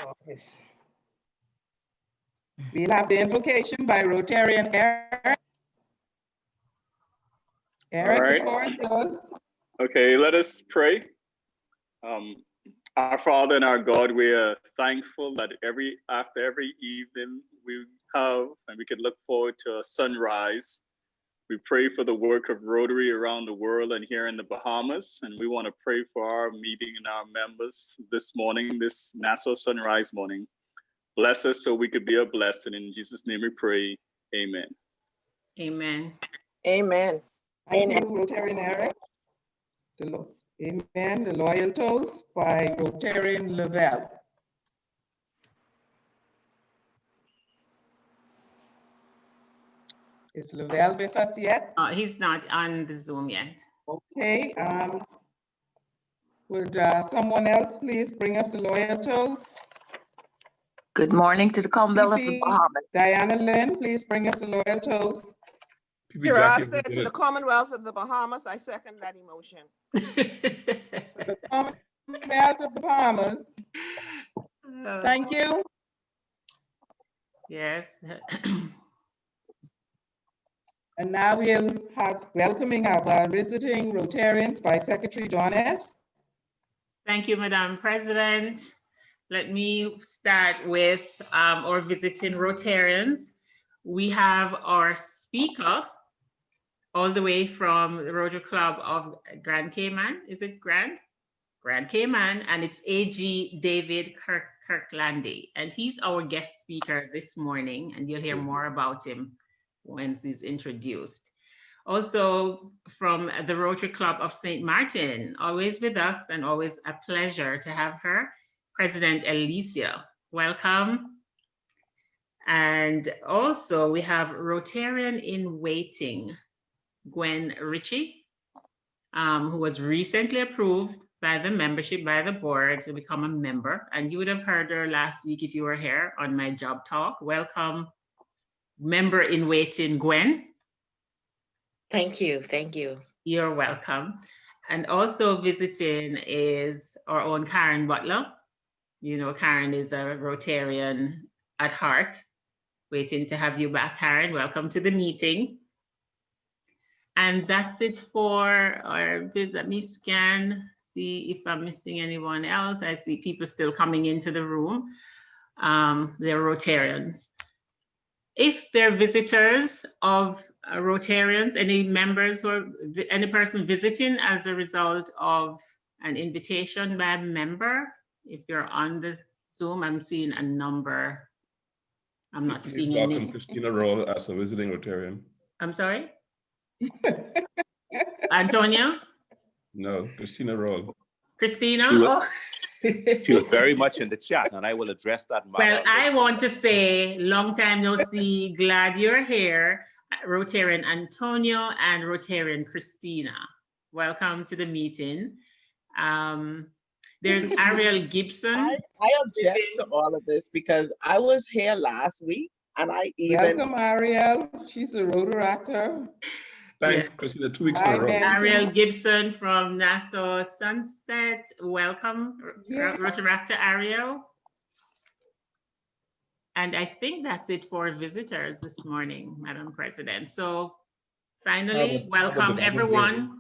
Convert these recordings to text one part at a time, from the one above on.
office. We'll have the invocation by Rotarian Eric. Eric, right. the floor is yours. Okay, let us pray. Our Father and our God, we are thankful that after every evening we have and we can look forward to a sunrise. We pray for the work of Rotary around the world and here in the Bahamas. And we want to pray for our meeting and our members this morning, this Nassau sunrise morning. Bless us so we could be a blessing. In Jesus' name we pray. Amen. Amen. Amen. Thank you, Rotarian Eric. Amen. The loyal toast by Rotarian Lavelle. Is Lavelle with us yet? He's not on the Zoom yet. Okay. Would someone else please bring us the loyal toast? Good morning to the Commonwealth of the Phoebe, Bahamas. Diana Lynn, please bring us the loyal toast. Here I said to the Commonwealth of the Bahamas, I second that emotion. The Commonwealth of the Bahamas. Thank you. Yes. And now we'll have welcoming our visiting Rotarians by Secretary Donette. Thank you, Madam President. Let me start with our visiting Rotarians. We have our speaker all the way from the Rotary Club of Grand Cayman. Is it Grand? Grand Cayman, and it's AG David Kirkaldy. And he's our guest speaker this morning, and you'll hear more about him once he's introduced. Also from the Rotary Club of St. Martin, always with us and always a pleasure to have her, President Alicia. Welcome. And also we have Rotarian in Waiting, Gwen Ritchie, who was recently approved by the membership, by the board to become a member. And you would have heard her last week if you were here on my job talk. Welcome, member in waiting, Gwen. Thank you. Thank you. You're welcome. And also visiting is our own Karen Butler. You know, Karen is a Rotarian at heart. Waiting to have you back, Karen. Welcome to the meeting. And that's it for our visit. Let me scan, see if I'm missing anyone else. I see people still coming into the room. They're Rotarians. If they're visitors of Rotarians, any members or any person visiting as a result of an invitation by a member, if you're on the Zoom, I'm seeing a number. I'm not seeing any. Welcome Christina Roll as a visiting Rotarian. I'm sorry? Antonio? No, Christina Roll. Christina? She was very much in the chat, and I will address that. Well, I want to say, long time no see, glad you're here, Rotarian Antonio and Rotarian Christina. Welcome to the meeting. There's Ariel Gibson. I object to all of this because I was here last week and I even— Welcome, Ariel. She's a Rotaractor. Thanks, Christina, 2 weeks in a row. Ariel Gibson from Nassau Sunset. Welcome, Rotaractor Ariel. And I think that's it for visitors this morning, Madam President. So finally, welcome everyone.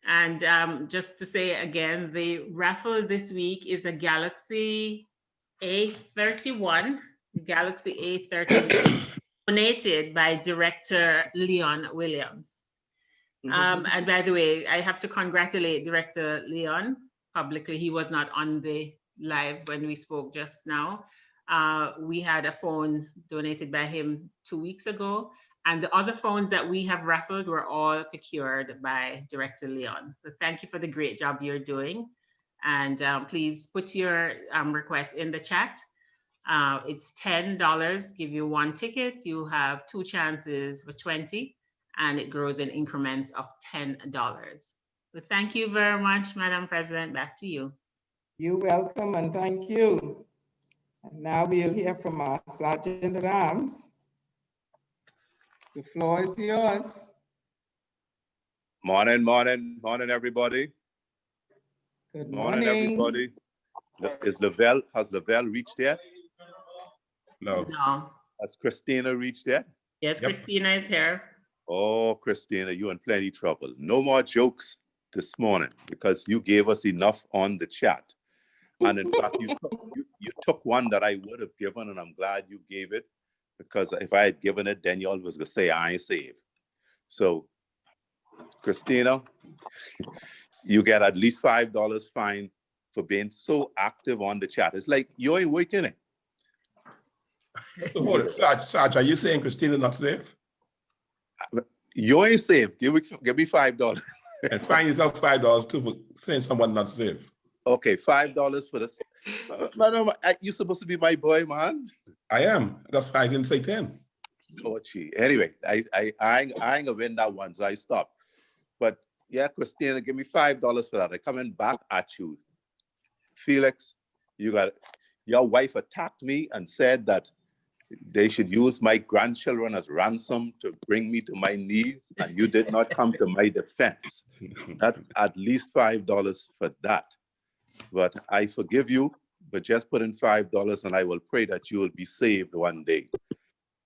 And just to say again, the raffle this week is a Galaxy A31, Galaxy A31, donated by Director Leon Williams. And by the way, I have to congratulate Director Leon publicly. He was not on the live when we spoke just now. We had a phone donated by him 2 weeks ago. And the other phones that we have raffled were all procured by Director Leon. So thank you for the great job you're doing. And please put your request in the chat. It's $10, give you 1 ticket. You have 2 chances for 20, and it grows in increments of $10. So thank you very much, Madam President. Back to you. You're welcome and thank you. And now we'll hear from our Sergeant at Arms. The floor is yours. Morning, morning, morning, everybody. Good morning, morning. everybody. Has Lavelle reached yet? No. No. Has Christina reached yet? Yes, Yep. Christina is here. Oh, Christina, you're in plenty trouble. No more jokes this morning because you gave us enough on the chat. And in fact, you took one that I would have given, and I'm glad you gave it, because if I had given it, then y'all was gonna say I ain't saved. So, Christina, you get at least $5 fine for being so active on the chat. It's like you ain't working it. So hold it. Sarge, are you saying Christina not safe? You ain't safe. Give me $5. And fine yourself $5 too for saying someone not safe. Okay, $5 for this. Madam, you supposed to be my boy, man. I am. That's why I didn't say 10. Oh, gee. Anyway, I ain't gonna win that one, so I stopped. But yeah, Christina, give me $5 for that. I'm coming back at you. Felix, your wife attacked me and said that they should use my grandchildren as ransom to bring me to my knees, and you did not come to my defense. That's at least $5 for that. But I forgive you, but just put in $5 and I will pray that you will be saved one day.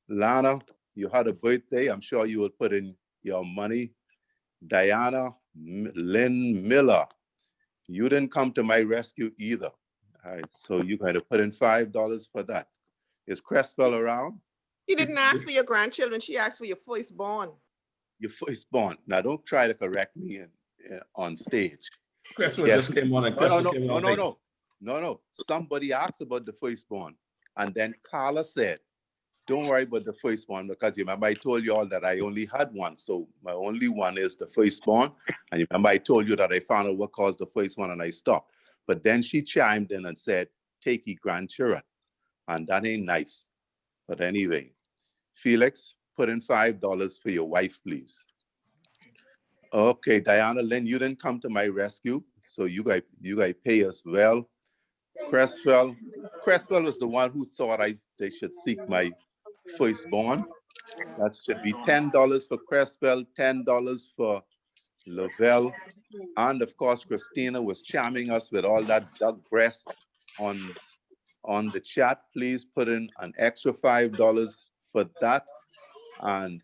Lana, you had a birthday. I'm sure you will put in your money. Diana Lynn Miller, you didn't come to my rescue either. All right, so you're going to put in $5 for that. Is Crestwell around? She didn't ask for your grandchildren. She asked for your firstborn. Your firstborn. Now, don't try to correct me on stage. Crestwell Yes. just came on and Crestwell came on late. No. Somebody asked about the firstborn. And then Carla said, don't worry about the firstborn, because you remember I told you all that I only had one. So my only one is the firstborn. And you remember I told you that I found out what caused the first one and I stopped. But then she chimed in and said, take your grandchildren. And that ain't nice. But anyway, Felix, put in $5 for your wife, please. Okay, Diana Lynn, you didn't come to my rescue, so you guys pay as well. Crestwell was the one who thought they should seek my firstborn. That should be $10 for Crestwell, $10 for Lavelle, and of course, Christina was charming us with all that duck breast on the chat. Please put in an extra $5 for that. And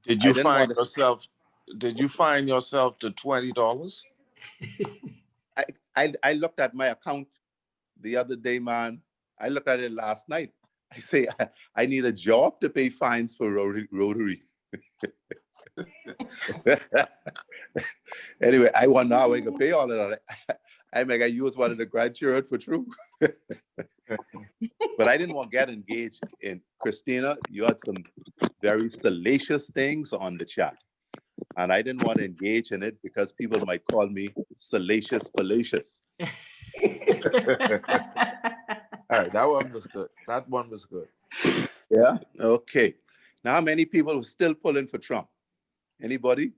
did you find yourself to $20? I looked at my account the other day, man. I looked at it last night. I say I need a job to pay fines for Rotary. Anyway, I want to know how I can pay all of that. I make I use one of the grandchildren for true. But I didn't want to get engaged in Christina. You had some very salacious things on the chat. And I didn't want to engage in it because people might call me salacious fallacious. All right, that one was good. Yeah, okay. Now, how many people are still pulling for Trump? Anybody?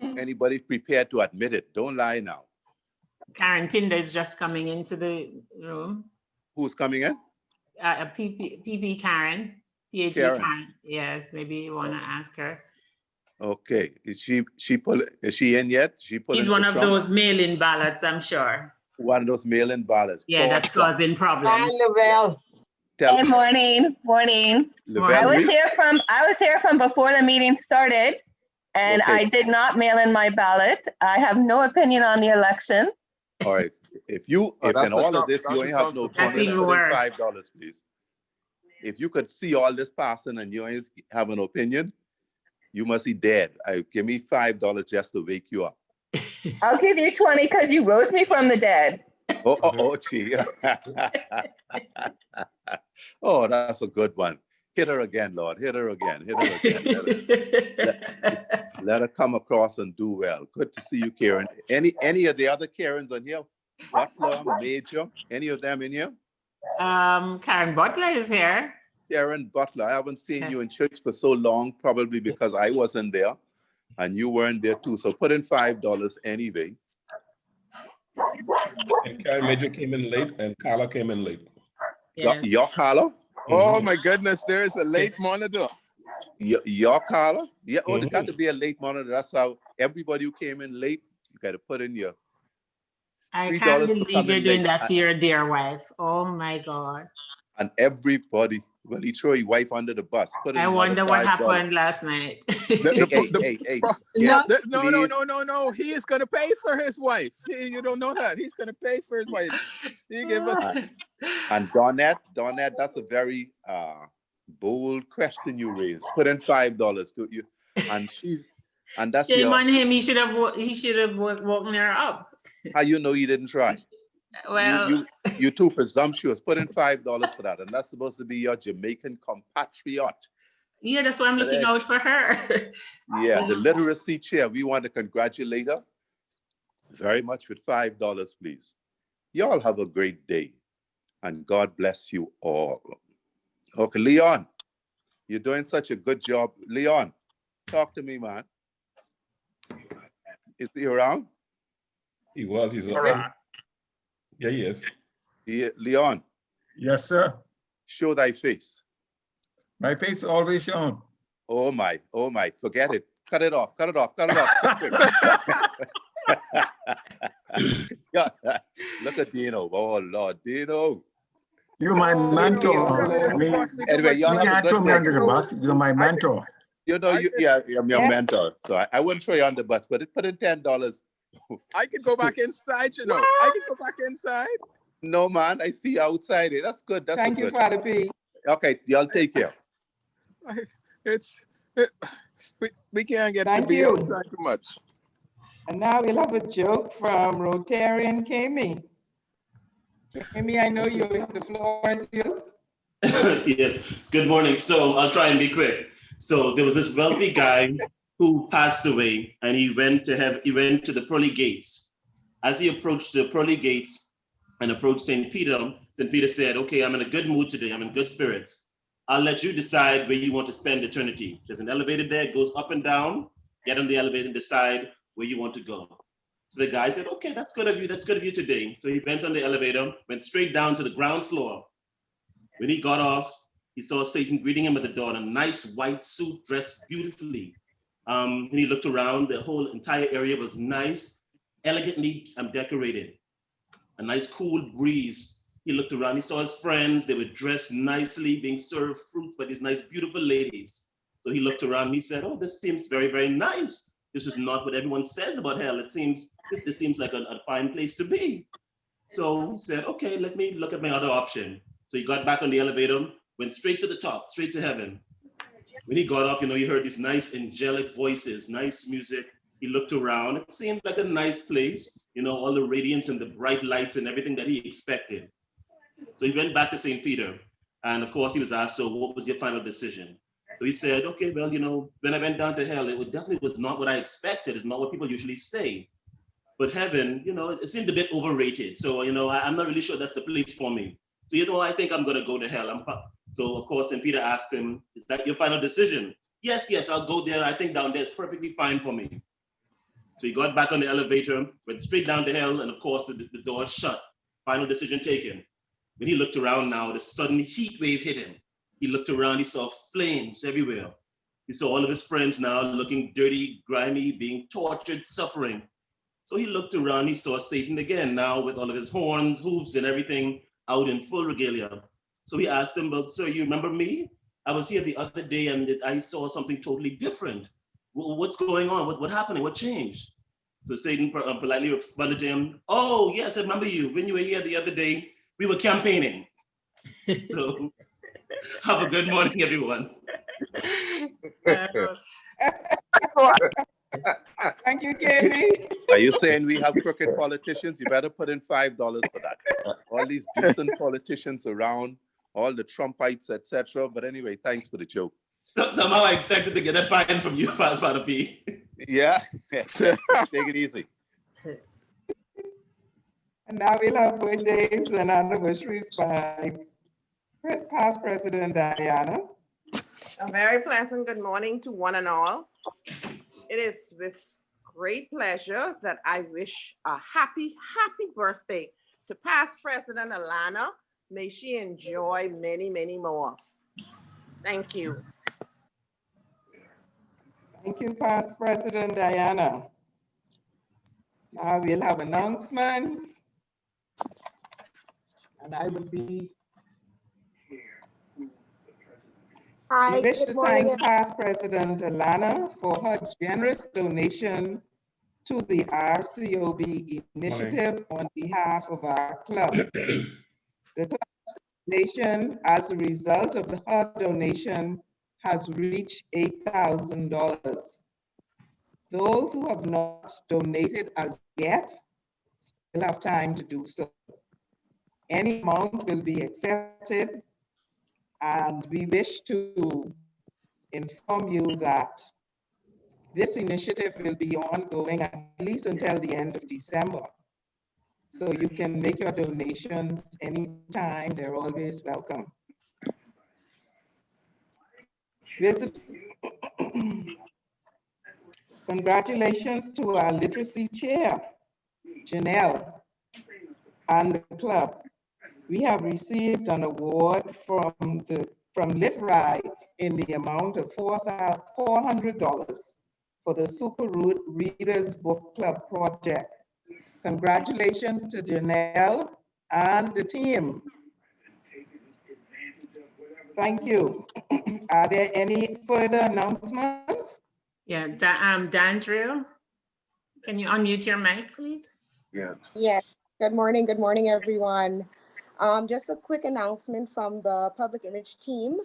Anybody prepared to admit it? Don't lie now. Karen Pinder is just coming into the room. Who's coming in? PP Karen, PhD Karen. Yes, maybe you want to ask her. Okay, is she in yet? He's one of those mail-in ballots, I'm sure. One of those mail-in ballots. Yeah, that's causing problems. Hi, Lavelle. Hey, morning. I was here from before the meeting started, and Okay. I did not mail in my ballot. I have no opinion on the election. All right. If in all of this you ain't have no opinion, put in $5, please. If you could see all this passing and you ain't have an opinion, you must be dead. Give me $5 just to wake you up. I'll give you 20 because you rose me from the dead. Oh, gee. Oh, that's a good one. Hit her again, Lord. Hit her again. Let her come across and do well. Good to see you, Karen. Any of the other Karens on here? Butler, Major, any of them in here? Karen Butler is here. Karen Butler, I haven't seen you in church for so long, probably because I wasn't there and you weren't there too. So put in $5 anyway. And Karen Major came in late and Carla came in late. Yeah. Your Carla? Oh my goodness, there is a late monitor. Your Carla? Yeah, oh, there's got to be a late monitor. That's how everybody who came in late, you got to put in your. I $3 can't for believe coming you're doing late. that to your dear wife. Oh my God. And everybody, well, he threw his wife under the bus. Put in I another wonder what $5. happened last night. Hey, No, yes, please. no. He is going to pay for his wife. You don't know that. He's going to pay for his wife. He gave us. And Donette, that's a very bold question you raised. Put in $5 to you, and that's Shame your. on him. He should have woken her up. How you know you didn't try? Well, you too presumptuous. Put in $5 for that, and that's supposed to be your Jamaican compatriot. yeah, that's why I'm looking out for her. Yeah, the literacy chair. We want to congratulate her very much with $5, please. Y'all have a great day, and God bless you all. Okay, Leon, you're doing such a good job. Leon, talk to me, man. Is he around? He's around. Yeah, he is. Leon. Yes, sir. Show thy face. My face is always shown. Oh my, forget it. Cut it off. Look at Dino. Oh Lord, Dino. You're my mentor. Anyway, y'all have a good day. Under the bus. You're my mentor. I'm your mentor. So I wouldn't throw you on the bus, but put in $10. I can go back inside, you know. I can go back inside. No, man, I see you outside. That's good. Thank you, Father P. Okay, y'all take care. We can't get Thank to be you. outside too much. And now we'll have a joke from Rotarian Kami. Kami, I know you. The floor is yours. Yeah. Good morning. So I'll try and be quick. So there was this wealthy guy who passed away, and he went to the pearly gates. As he approached the pearly gates and approached St. Peter said, "Okay, I'm in a good mood today. I'm in good spirits. I'll let you decide where you want to spend eternity. There's an elevator there, it goes up and down. Get on the elevator and decide where you want to go." So the guy said, "Okay, that's good of you. That's good of you today." So he went on the elevator, went straight down to the ground floor. When he got off, he saw Satan greeting him at the door in a nice white suit, dressed beautifully. And he looked around. The whole entire area was nice, elegantly decorated. A nice cool breeze. He looked around. He saw his friends. They were dressed nicely, being served fruit by these nice, beautiful ladies. So he looked around and he said, "Oh, this seems very, very nice. This is not what everyone says about hell. This seems like a fine place to be." So he said, "Okay, let me look at my other option." So he got back on the elevator, went straight to the top, straight to heaven. When he got off, he heard these nice angelic voices, nice music. He looked around. It seemed like a nice place, all the radiance and the bright lights and everything that he expected. So he went back to St. Peter. And of course, he was asked, "So what was your final decision?" So he said, "Okay, well, when I went down to hell, it definitely was not what I expected. It's not what people usually say. But heaven, it seemed a bit overrated. So, I'm not really sure that's the place for me. So, I think I'm going to go to hell." So, of course, then Peter asked him, "Is that your final decision?" Yes, I'll go there. I think down there is perfectly fine for me." So he got back on the elevator, went straight down to hell, and of course, the door shut. Final decision taken. When he looked around now, the sudden heat wave hit him. He looked around, he saw flames everywhere. He saw all of his friends now looking dirty, grimy, being tortured, suffering. So he looked around, he saw Satan again now with all of his horns, hooves, and everything out in full regalia. So he asked him, "Well, sir, you remember me? I was here the other day and I saw something totally different. What's going on? What happened? What changed?" So Satan politely responded to him, "Oh, yes, I remember you. When you were here the other day, we were campaigning." So have a good morning, everyone. Thank you, Kami. Are you saying we have crooked politicians? You better put in $5 for that. All these decent politicians around, all the Trumpites, etc. But anyway, thanks for the joke. Somehow I expected to get a fine from you, Father P. Yeah, take it easy. And now we'll have birthdays and anniversaries by past President Diana. A very pleasant good morning to one and all. It is with great pleasure that I wish a happy birthday to past President Alana. May she enjoy many, many more. Thank you. Thank you, past President Diana. Now we'll have announcements. And I will be. Hi, We wish good to morning. thank past President Alana for her generous donation to the RCOB initiative on behalf of our club. The club's donation, as a result of her donation, has reached $8,000. Those who have not donated as yet still have time to do so. Any amount will be accepted, and we wish to inform you that this initiative will be ongoing at least until the end of December. So you can make your donations anytime, they're always welcome. Congratulations to our literacy chair, Janelle, and the club. We have received an award from Literary in the amount of $400 for the Super Readers Book Club project. Congratulations to Janelle and the team. Thank you. Are there any further announcements? Yeah, Dandrew, can you unmute your mic, please? Yeah. Yes. Good morning, everyone. Just a quick announcement from the Public Image team.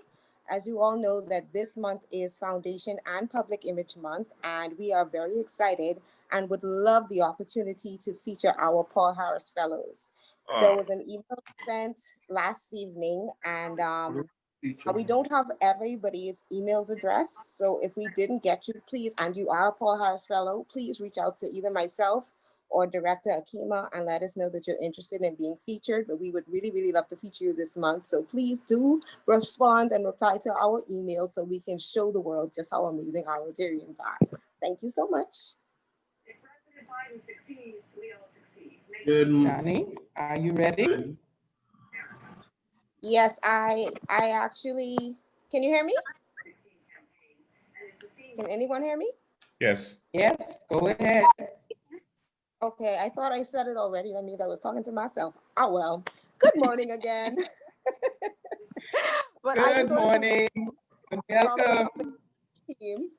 As you all know, that this month is Foundation and Public Image Month, and we are very excited and would love the opportunity to feature our Paul Harris Fellows. There was an email sent last evening, and we don't have everybody's email address. So if we didn't get you, please, and you are a Paul Harris Fellow, please reach out to either myself or Director Akima and let us know that you're interested in being featured. But we would really, really love to feature you this month. So please do respond and reply to our email so we can show the world just how amazing our Rotarians are. Thank you so much. If President Biden succeeds, we all succeed. Johnny, are you ready? Yes, I actually, can you hear me? Can anyone hear me? Yes. Yes, go ahead. Okay, I thought I said it already. That means I was talking to myself. Oh, well, good morning again. But good morning. Welcome. Team.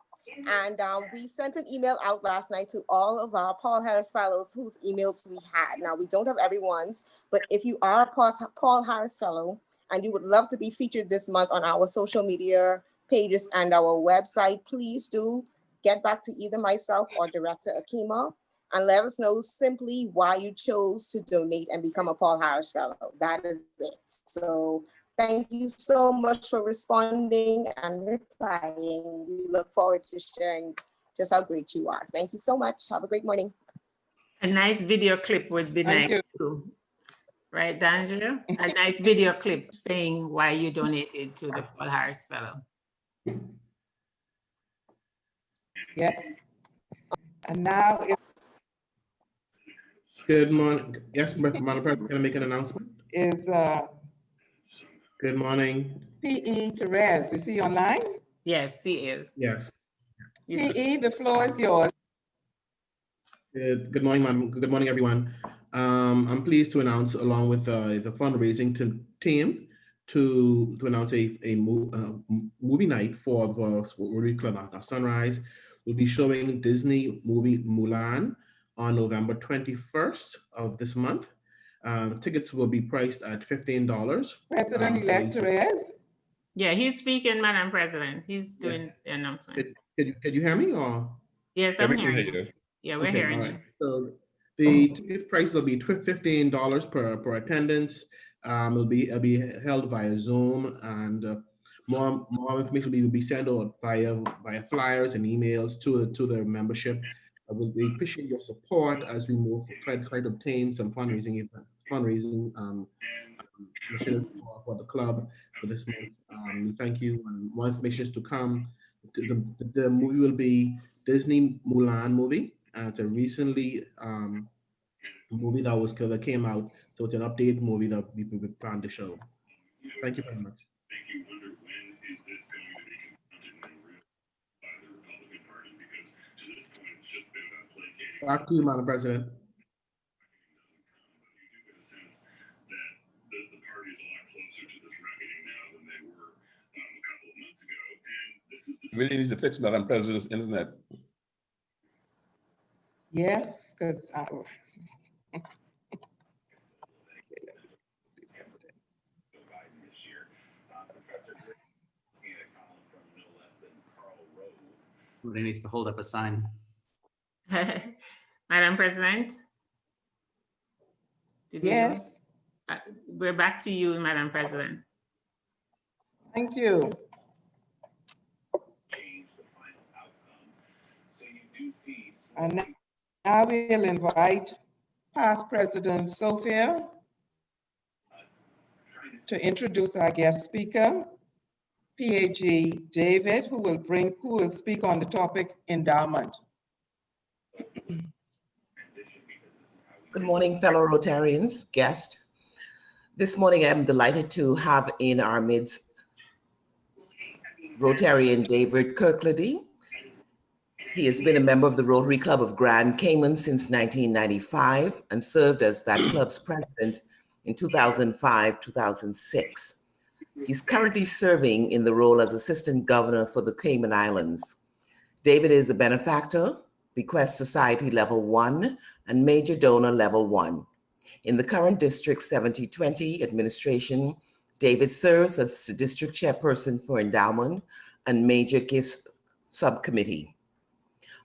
And we sent an email out last night to all of our Paul Harris Fellows whose emails we had. Now, we don't have everyone's, but if you are a Paul Harris Fellow and you would love to be featured this month on our social media pages and our website, please do get back to either myself or Director Akima and let us know simply why you chose to donate and become a Paul Harris Fellow. That is it. So thank you so much for responding and replying. We look forward to sharing just how great you are. Thank you so much. Have a great morning. A nice video clip would be nice too. Right, Dandrew? A nice video clip saying why you donated to the Paul Harris Fellow. Yes. And now it's good morning. Yes, Madam President, can I make an announcement? Good morning. P.E. Therese, is he online? Yes, he is. Yes. P.E., the floor is yours. Good morning, madam. Good morning, everyone. I'm pleased to announce, along with the fundraising team, to announce a movie night for the Rotary Club after sunrise. We'll be showing Disney movie Mulan on November 21st of this month. Tickets will be priced at $15. President-elect Therese? Yeah, he's speaking, Madam President. He's doing the announcement. Can you hear me? Or? Yes, I'm hearing you. Yeah, we're hearing you. So the ticket price will be $15 per attendance. It'll be held via Zoom, and more information will be sent out via flyers and emails to the membership. We appreciate your support as we move try to obtain some fundraising initiatives for the club for this month. We thank you, and more information is to come. The movie will be Disney Mulan movie. It's a recently movie that came out, so it's an updated movie that we plan to show. Thank you very much. Back to you, Madam President. Really need to fix Madam President's internet. Yes, because Somebody needs to hold up a sign. Madam President? Did you yes, know? We're back to you, Madam President. thank you. And now we'll invite past President Sophia to introduce our guest speaker, PAG David, who will speak on the topic endowment. Good morning, fellow Rotarians, guests. This morning, I'm delighted to have in our midst Rotarian David Kirkaldy. He has been a member of the Rotary Club of Grand Cayman since 1995 and served as that club's president in 2005-2006. He's currently serving in the role as Assistant Governor for the Cayman Islands. David is a benefactor, Bequest Society Level 1, and Major Donor Level 1. In the current District 7020 administration, David serves as the District Chairperson for Endowment and Major Gifts Subcommittee.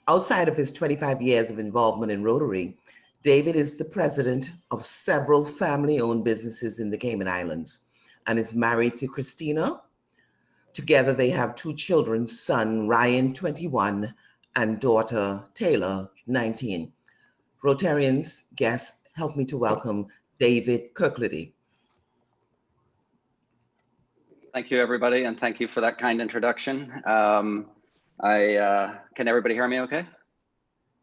Outside of his 25 years of involvement in Rotary, David is the president of several family-owned businesses in the Cayman Islands and is married to Christina. Together, they have 2 children, son Ryan, 21, and daughter Taylor, 19. Rotarians, guests, help me to welcome David Kirkaldy. Thank you, everybody, and thank you for that kind introduction. Can everybody hear me okay?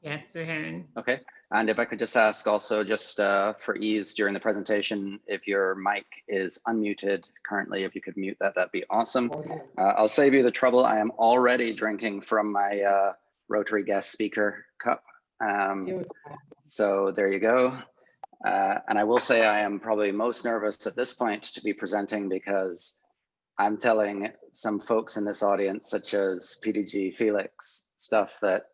Yes, we're hearing. Okay, and if I could just ask also, just for ease during the presentation, if your mic is unmuted currently, if you could mute that, that'd be awesome. I'll save you the trouble. I am already drinking from my Rotary guest speaker cup. So there you go. And I will say I am probably most nervous at this point to be presenting because I'm telling some folks in this audience, such as PDG Felix, stuff that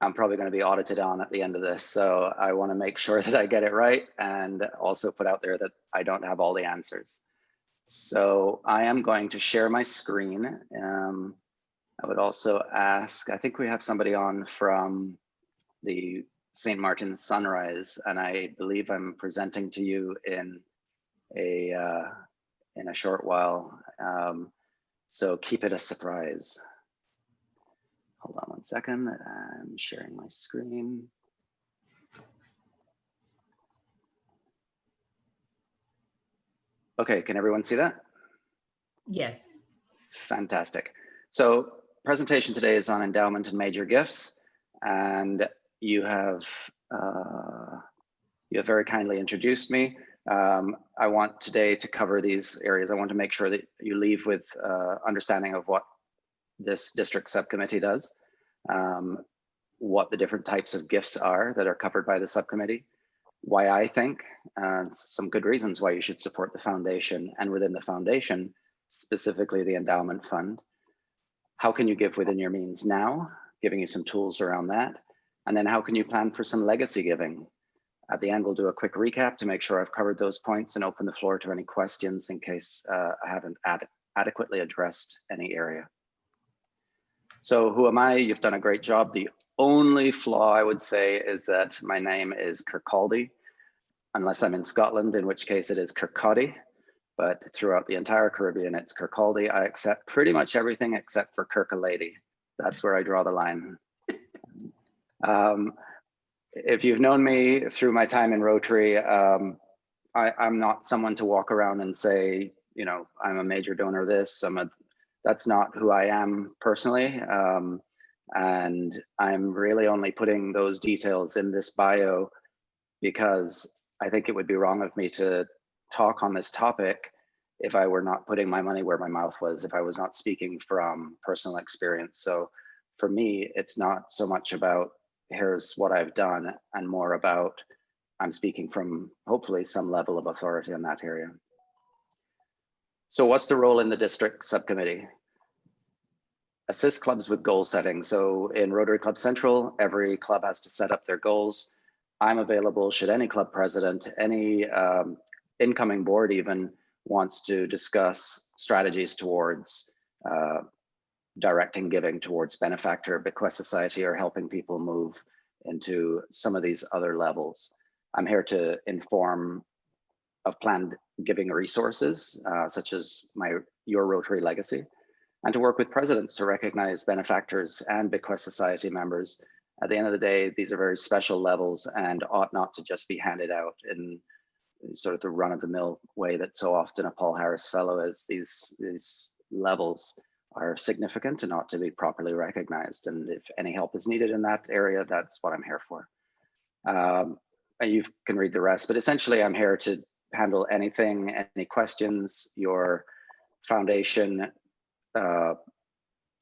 I'm probably going to be audited on at the end of this. So I want to make sure that I get it right and also put out there that I don't have all the answers. So I am going to share my screen. I would also ask, I think we have somebody on from the St. Martin's Sunrise, and I believe I'm presenting to you in a short while. So keep it a surprise. Hold on one second. I'm sharing my screen. Okay, can everyone see that? Yes. Fantastic. So presentation today is on endowment and major gifts, and you have very kindly introduced me. I want today to cover these areas. I want to make sure that you leave with understanding of what this district subcommittee does, what the different types of gifts are that are covered by the subcommittee, why I think, some good reasons why you should support the foundation, and within the foundation, specifically the endowment fund. How can you give within your means now, giving you some tools around that, and then how can you plan for some legacy giving? At the end, we'll do a quick recap to make sure I've covered those points and open the floor to any questions in case I haven't adequately addressed any area. So who am I? You've done a great job. The only flaw I would say is that my name is Kirkaldy, unless I'm in Scotland, in which case it is Kirkaldy. But throughout the entire Caribbean, it's Kirkaldy. I accept pretty much everything except for Kirkaldy. That's where I draw the line. If you've known me through my time in Rotary, I'm not someone to walk around and say, you know, I'm a major donor of this. That's not who I am personally. And I'm really only putting those details in this bio because I think it would be wrong of me to talk on this topic if I were not putting my money where my mouth was, if I was not speaking from personal experience. So for me, it's not so much about here's what I've done and more about I'm speaking from hopefully some level of authority in that area. So what's the role in the district subcommittee? Assist clubs with goal setting. So in Rotary Club Central, every club has to set up their goals. I'm available should any club president, any incoming board even wants to discuss strategies towards directing giving towards benefactor, bequest society, or helping people move into some of these other levels. I'm here to inform of planned giving resources, such as Your Rotary Legacy, and to work with presidents to recognize benefactors and bequest society members. At the end of the day, these are very special levels and ought not to just be handed out in sort of the run-of-the-mill way that so often a Paul Harris Fellow is. These levels are significant and ought to be properly recognized. And if any help is needed in that area, that's what I'm here for. And you can read the rest, but essentially I'm here to handle anything, any questions your foundation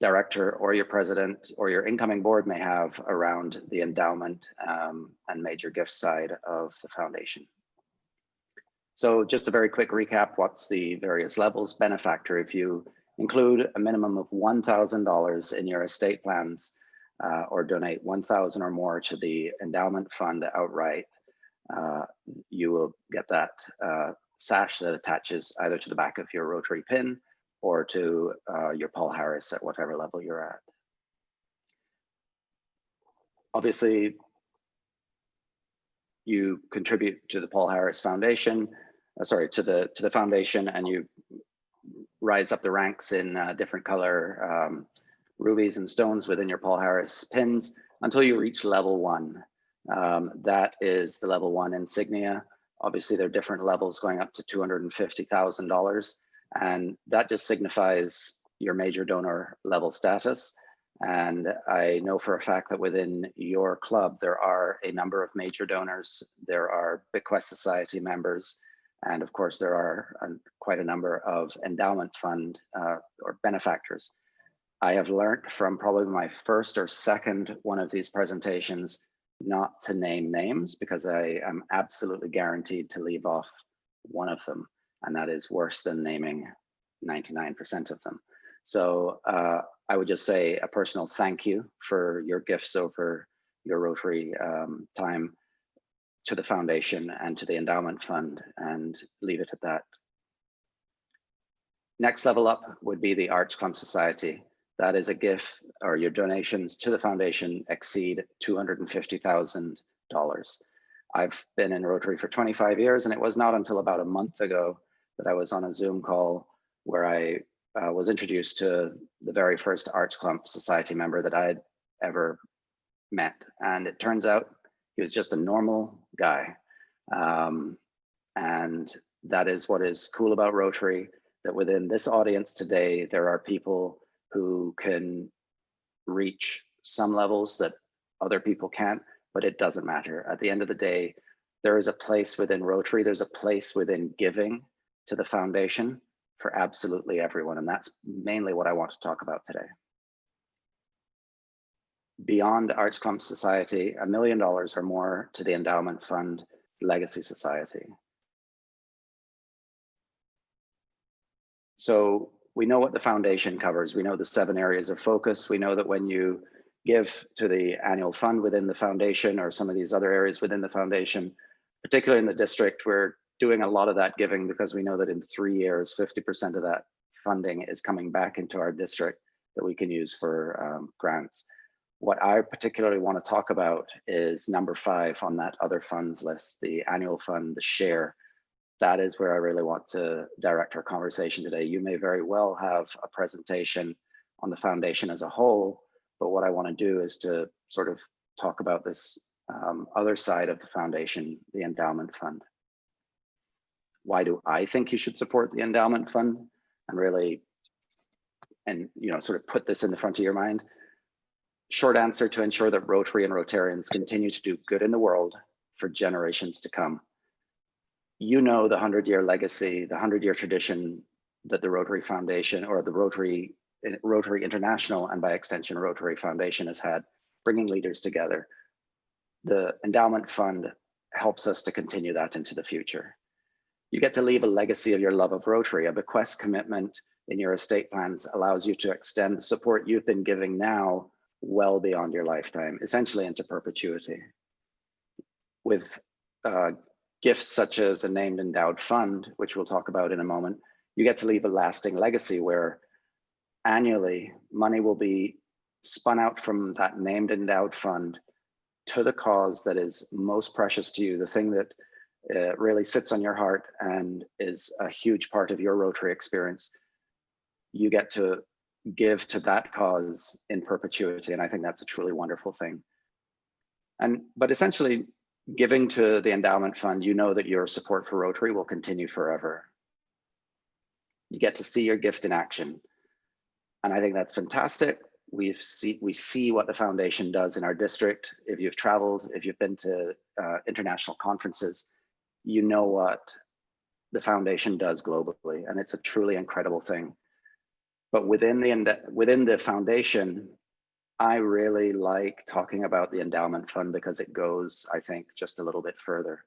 director or your president or your incoming board may have around the endowment and major gift side of the foundation. So just a very quick recap, what's the various levels? Benefactor, if you include a minimum of $1,000 in your estate plans or donate 1,000 or more to the endowment fund outright, you will get that sash that attaches either to the back of your Rotary pin or to your Paul Harris at whatever level you're at. Obviously, you contribute to the Paul Harris Foundation, to the foundation, and you rise up the ranks in different color rubies and stones within your Paul Harris pins until you reach level 1. That is the level 1 insignia. Obviously, there are different levels going up to $250,000, and that just signifies your major donor level status. And I know for a fact that within your club, there are a number of major donors. There are bequest society members. And of course, there are quite a number of endowment fund or benefactors. I have learned from probably my first or second one of these presentations not to name names because I am absolutely guaranteed to leave off one of them. And that is worse than naming 99% of them. So I would just say a personal thank you for your gifts over your Rotary time to the foundation and to the endowment fund, and leave it at that. Next level up would be the Arts Clump Society. That is a gift, or your donations to the foundation exceed $250,000. I've been in Rotary for 25 years, and it was not until about a month ago that I was on a Zoom call where I was introduced to the very first Arts Clump Society member that I'd ever met. And it turns out he was just a normal guy. And that is what is cool about Rotary, that within this audience today, there are people who can reach some levels that other people can't, but it doesn't matter. At the end of the day, there is a place within Rotary, there's a place within giving to the foundation for absolutely everyone. And that's mainly what I want to talk about today. Beyond Arts Clump Society, $1 million or more to the Endowment Fund Legacy Society. So we know what the foundation covers. We know the 7 areas of focus. We know that when you give to the annual fund within the foundation or some of these other areas within the foundation, particularly in the district, we're doing a lot of that giving because we know that in 3 years, 50% of that funding is coming back into our district that we can use for grants. What I particularly want to talk about is number 5 on that other funds list, the annual fund, the share. That is where I really want to direct our conversation today. You may very well have a presentation on the foundation as a whole, but what I want to do is to sort of talk about this other side of the foundation, the endowment fund. Why do I think you should support the endowment fund? And really, and sort of put this in the front of your mind. Short answer: to ensure that Rotary and Rotarians continue to do good in the world for generations to come. You know the 100-year legacy, the 100-year tradition that the Rotary Foundation or the Rotary International and by extension Rotary Foundation has had, bringing leaders together. The endowment fund helps us to continue that into the future. You get to leave a legacy of your love of Rotary. A bequest commitment in your estate plans allows you to extend the support you've been giving now well beyond your lifetime, essentially into perpetuity. With gifts such as a named endowed fund, which we'll talk about in a moment, you get to leave a lasting legacy where annually money will be spun out from that named endowed fund to the cause that is most precious to you, the thing that really sits on your heart and is a huge part of your Rotary experience. You get to give to that cause in perpetuity, and I think that's a truly wonderful thing. But essentially, giving to the endowment fund, you know that your support for Rotary will continue forever. You get to see your gift in action, and I think that's fantastic. We see what the foundation does in our district. If you've traveled, if you've been to international conferences, you know what the foundation does globally, and it's a truly incredible thing. But within the foundation, I really like talking about the endowment fund because it goes, I think, just a little bit further.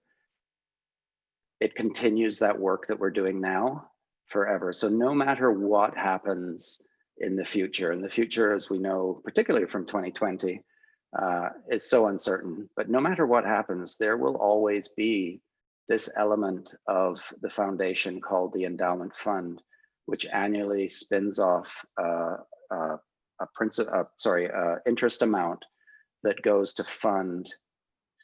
It continues that work that we're doing now forever. So no matter what happens in the future, as we know, particularly from 2020, is so uncertain, but no matter what happens, there will always be this element of the foundation called the endowment fund, which annually spins off interest amount that goes to fund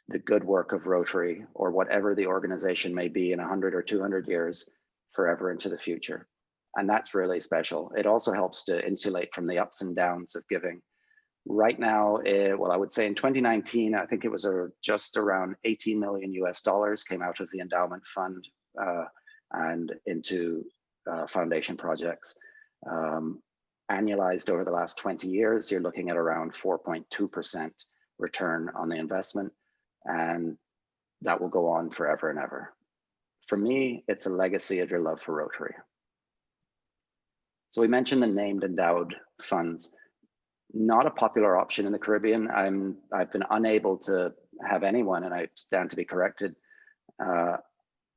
the good work of Rotary or whatever the organization may be in 100 or 200 years forever into the future. And that's really special. It also helps to insulate from the ups and downs of giving. Right now, well, I would say in 2019, I think it was just around $18 million came out of the endowment fund and into foundation projects. Annualized over the last 20 years, you're looking at around 4.2% return on the investment, and that will go on forever and ever. For me, it's a legacy of your love for Rotary. So we mentioned the named endowed funds. Not a popular option in the Caribbean. I've been unable to have anyone, and I stand to be corrected,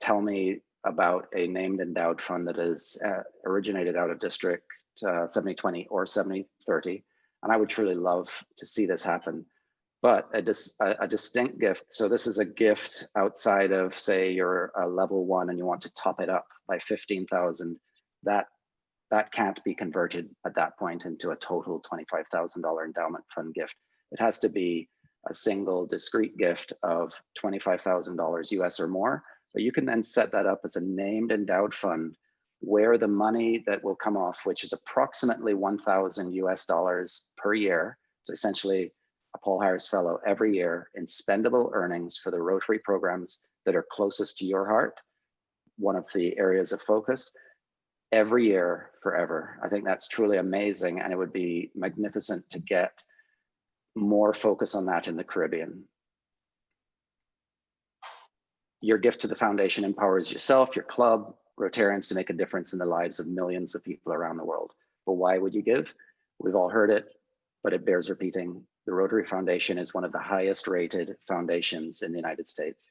tell me about a named endowed fund that is originated out of District 7020 or 7030. And I would truly love to see this happen. But a distinct gift, so this is a gift outside of, say, you're a level 1 and you want to top it up by 15,000, that can't be converted at that point into a total $25,000 endowment fund gift. It has to be a single discrete gift of $25,000 US or more, but you can then set that up as a named endowed fund where the money that will come off, which is approximately $1,000 US per year, so essentially a Paul Harris Fellow every year in spendable earnings for the Rotary programs that are closest to your heart, one of the areas of focus, every year forever. I think that's truly amazing, and it would be magnificent to get more focus on that in the Caribbean. Your gift to the foundation empowers yourself, your club, Rotarians to make a difference in the lives of millions of people around the world. But why would you give? We've all heard it, but it bears repeating. The Rotary Foundation is one of the highest rated foundations in the United States.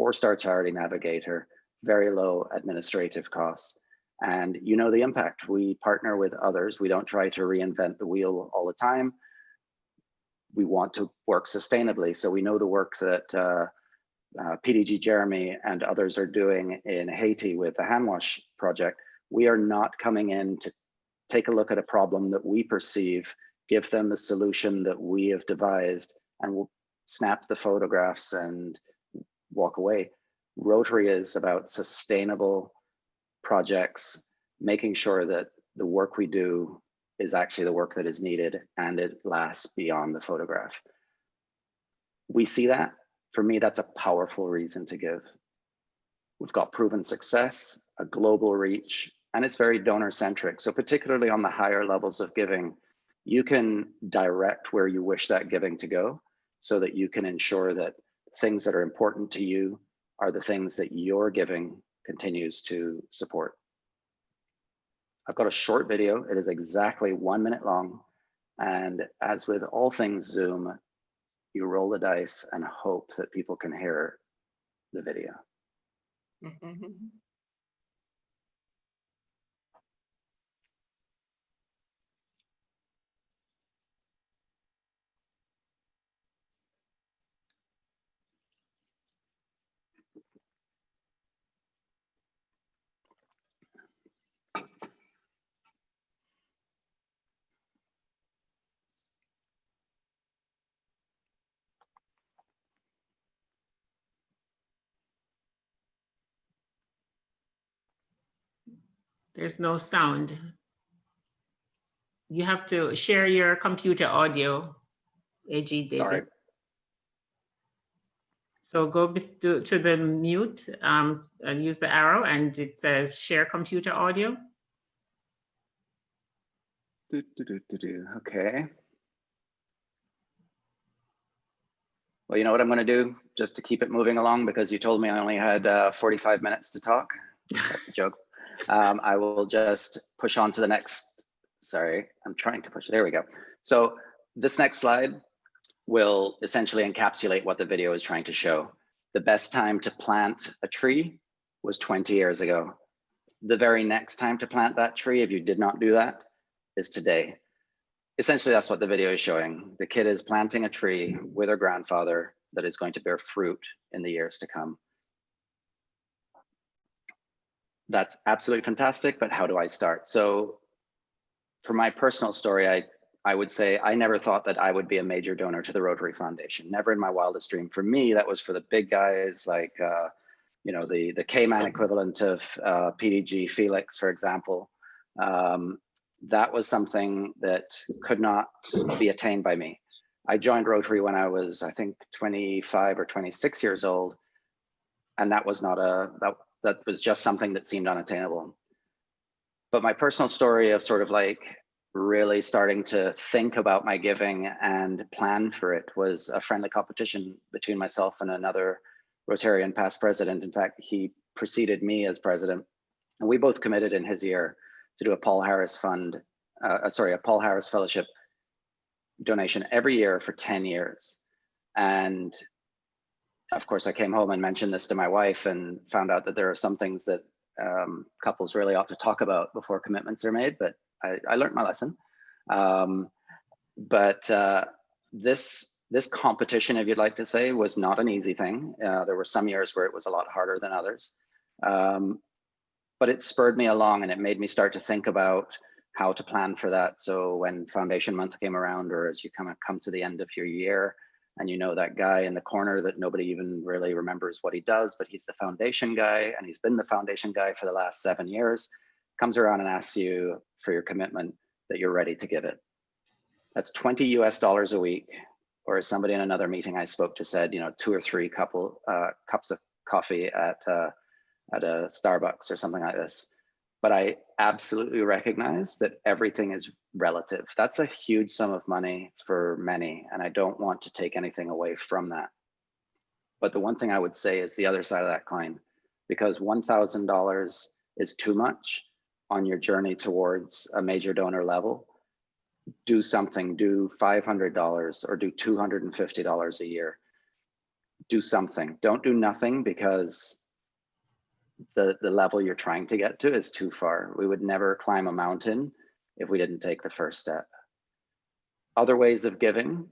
4-star charity navigator, very low administrative costs. And you know the impact. We partner with others. We don't try to reinvent the wheel all the time. We want to work sustainably. So we know the work that PDG Jeremy and others are doing in Haiti with the hand wash project. We are not coming in to take a look at a problem that we perceive, give them the solution that we have devised, and we'll snap the photographs and walk away. Rotary is about sustainable projects, making sure that the work we do is actually the work that is needed and it lasts beyond the photograph. We see that. For me, that's a powerful reason to give. We've got proven success, a global reach, and it's very donor-centric. So particularly on the higher levels of giving, you can direct where you wish that giving to go so that you can ensure that things that are important to you are the things that your giving continues to support. I've got a short video. It is exactly 1 minute long. And as with all things Zoom, you roll the dice and hope that people can hear the video. There's no sound. You have to share your computer audio, AG David. Sorry. So go to the mute and use the arrow, and it says share computer audio. Okay. Well, you know what I'm going to do just to keep it moving along, because you told me I only had 45 minutes to talk. That's a joke. I will just push on to the next. Sorry, I'm trying to push. There we go. So this next slide will essentially encapsulate what the video is trying to show. The best time to plant a tree was 20 years ago. The very next time to plant that tree, if you did not do that, is today. Essentially, that's what the video is showing. The kid is planting a tree with her grandfather that is going to bear fruit in the years to come. That's absolutely fantastic, but how do I start? So for my personal story, I would say I never thought that I would be a major donor to the Rotary Foundation. Never in my wildest dream. For me, that was for the big guys like, you know, the Cayman equivalent of PDG Felix, for example. That was something that could not be attained by me. I joined Rotary when I was, I think, 25 or 26 years old. And that was not that was just something that seemed unattainable. But my personal story of sort of like really starting to think about my giving and plan for it was a friendly competition between myself and another Rotarian past president. In fact, he preceded me as president. And we both committed in his year to do a Paul Harris Fund, a Paul Harris Fellowship donation every year for 10 years. And of course, I came home and mentioned this to my wife and found out that there are some things that couples really ought to talk about before commitments are made, but I learned my lesson. This competition, if you'd like to say, was not an easy thing. There were some years where it was a lot harder than others. But it spurred me along and it made me start to think about how to plan for that. So when Foundation Month came around, or as you kind of come to the end of your year, and you know that guy in the corner that nobody even really remembers what he does, but he's the foundation guy, and he's been the foundation guy for the last 7 years, comes around and asks you for your commitment that you're ready to give it. That's $20 US a week, or as somebody in another meeting I spoke to said, you know, 2 or 3 cups of coffee at a Starbucks or something like this. But I absolutely recognize that everything is relative. That's a huge sum of money for many, and I don't want to take anything away from that. But the one thing I would say is the other side of that coin, because $1,000 is too much on your journey towards a major donor level. Do something, do $500 or do $250 a year. Do something. Don't do nothing, because the level you're trying to get to is too far. We would never climb a mountain if we didn't take the first step. Other ways of giving: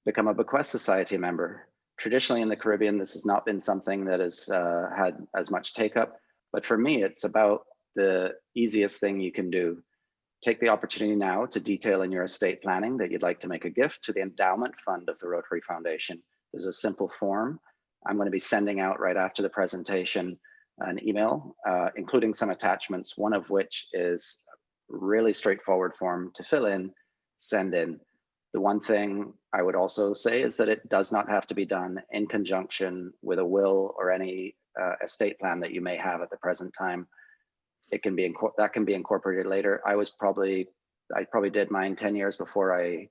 become a bequest society member. Traditionally in the Caribbean, this has not been something that has had as much take up, but for me, it's about the easiest thing you can do. Take the opportunity now to detail in your estate planning that you'd like to make a gift to the endowment fund of the Rotary Foundation. There's a simple form I'm going to be sending out right after the presentation, an email, including some attachments, one of which is a really straightforward form to fill in, send in. The one thing I would also say is that it does not have to be done in conjunction with a will or any estate plan that you may have at the present time. It can be that can be incorporated later. I probably did mine 10 years before I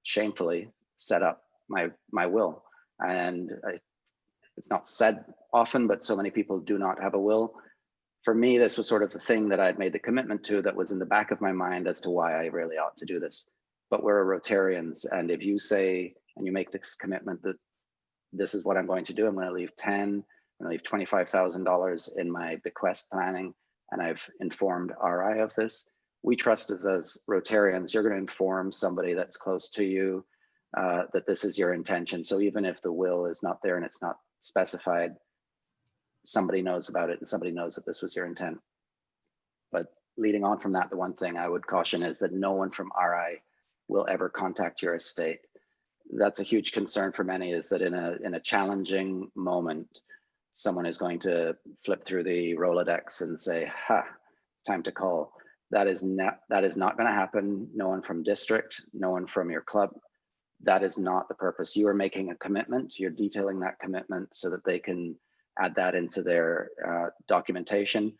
shamefully set up my will, and it's not said often, but so many people do not have a will. For me, this was sort of the thing that I'd made the commitment to, that was in the back of my mind as to why I really ought to do this. But we're Rotarians, and if you say, and you make this commitment that this is what I'm going to do, I'm going to leave I'm going to leave $25,000 in my bequest planning, and I've informed RI of this. We trust as Rotarians, you're going to inform somebody that's close to you that this is your intention. So even if the will is not there and it's not specified, somebody knows about it and somebody knows that this was your intent. But leading on from that, the one thing I would caution is that no one from RI will ever contact your estate. That's a huge concern for many, is that in a challenging moment, someone is going to flip through the Rolodex and say, ha, it's time to call. That is not going to happen. No one from district, no one from your club. That is not the purpose. You are making a commitment. You're detailing that commitment so that they can add that into their documentation.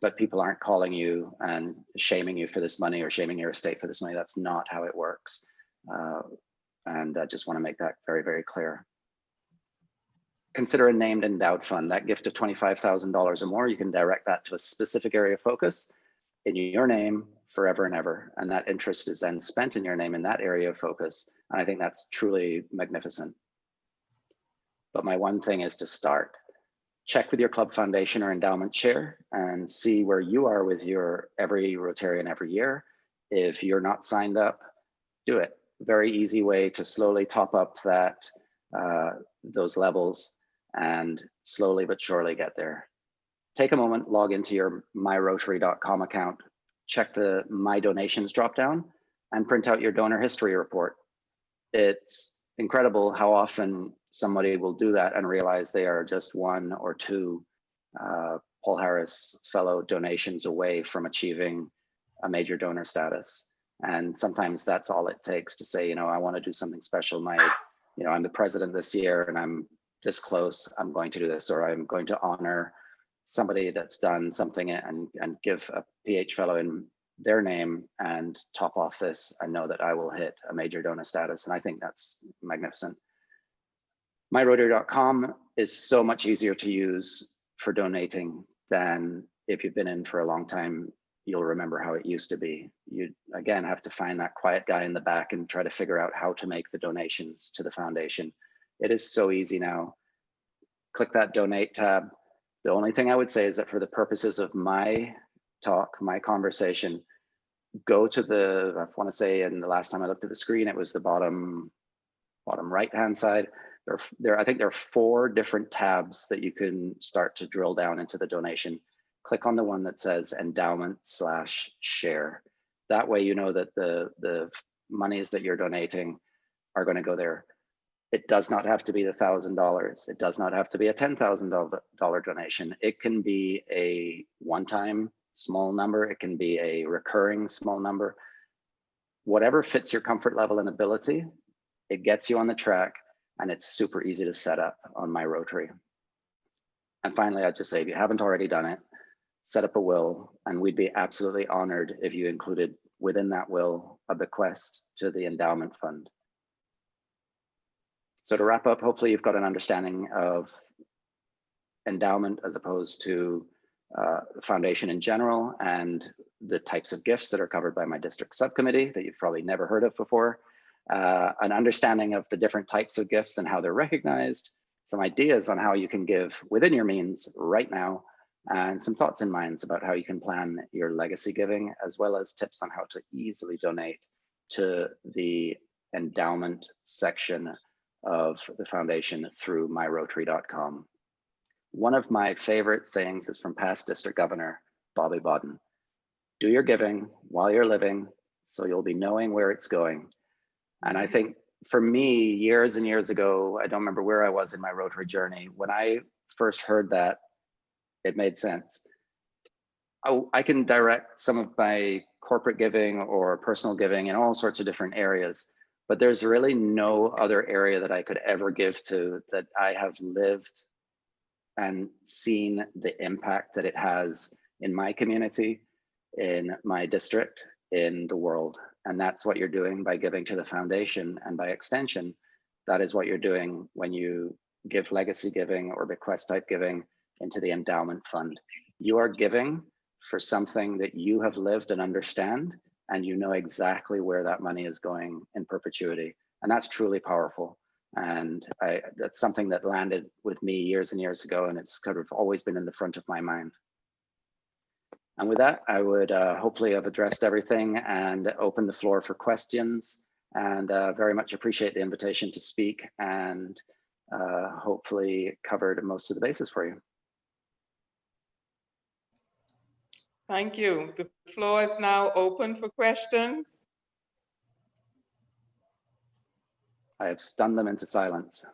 But people aren't calling you and shaming you for this money or shaming your estate for this money. That's not how it works. And I just want to make that very, very clear. Consider a named endowed fund. That gift of $25,000 or more, you can direct that to a specific area of focus in your name forever and ever. And that interest is then spent in your name in that area of focus. And I think that's truly magnificent. But my one thing is to start. Check with your club foundation or endowment chair and see where you are with your every Rotarian every year. If you're not signed up, do it. Very easy way to slowly top up that those levels and slowly but surely get there. Take a moment, log into your myrotary.com account, check the My Donations dropdown, and print out your donor history report. It's incredible how often somebody will do that and realize they are just one or two Paul Harris Fellow donations away from achieving a major donor status. And sometimes that's all it takes to say, you know, I want to do something special. I'm the president this year and I'm this close, I'm going to do this, or I'm going to honor somebody that's done something and give a PH Fellow in their name and top off this and know that I will hit a major donor status. And I think that's magnificent. MyRotary.com is so much easier to use for donating than if you've been in for a long time. You'll remember how it used to be. You again have to find that quiet guy in the back and try to figure out how to make the donations to the foundation. It is so easy now. Click that donate tab. The only thing I would say is that for the purposes of my talk, my conversation, go to the, I want to say, and the last time I looked at the screen, it was the bottom right-hand side. I think there are 4 different tabs that you can start to drill down into the donation. Click on the one that says endowment/share. That way you know that the monies that you're donating are going to go there. It does not have to be the $1,000. It does not have to be a $10,000 donation. It can be a one-time small number. It can be a recurring small number. Whatever fits your comfort level and ability, it gets you on the track, and it's super easy to set up on My Rotary. And finally, I'd just say, if you haven't already done it, set up a will, and we'd be absolutely honored if you included within that will a bequest to the endowment fund. So to wrap up, hopefully you've got an understanding of endowment as opposed to foundation in general, and the types of gifts that are covered by my district subcommittee that you've probably never heard of before, an understanding of the different types of gifts and how they're recognized, some ideas on how you can give within your means right now, and some thoughts and minds about how you can plan your legacy giving, as well as tips on how to easily donate to the endowment section of the foundation through myrotary.com. One of my favorite sayings is from past district governor, Bobby Bodden. Do your giving while you're living, so you'll be knowing where it's going. And I think for me, years and years ago, I don't remember where I was in my Rotary journey. When I first heard that, it made sense. I can direct some of my corporate giving or personal giving in all sorts of different areas, but there's really no other area that I could ever give to that I have lived and seen the impact that it has in my community, in my district, in the world. And that's what you're doing by giving to the foundation, and by extension, that is what you're doing when you give legacy giving or bequest type giving into the endowment fund. You are giving for something that you have lived and understand, and you know exactly where that money is going in perpetuity. And that's truly powerful. And that's something that landed with me years and years ago, and it's kind of always been in the front of my mind. And with that, I would hopefully have addressed everything and open the floor for questions, and very much appreciate the invitation to speak, and hopefully covered most of the bases for you. Thank you. The floor is now open for questions. I have stunned them into silence.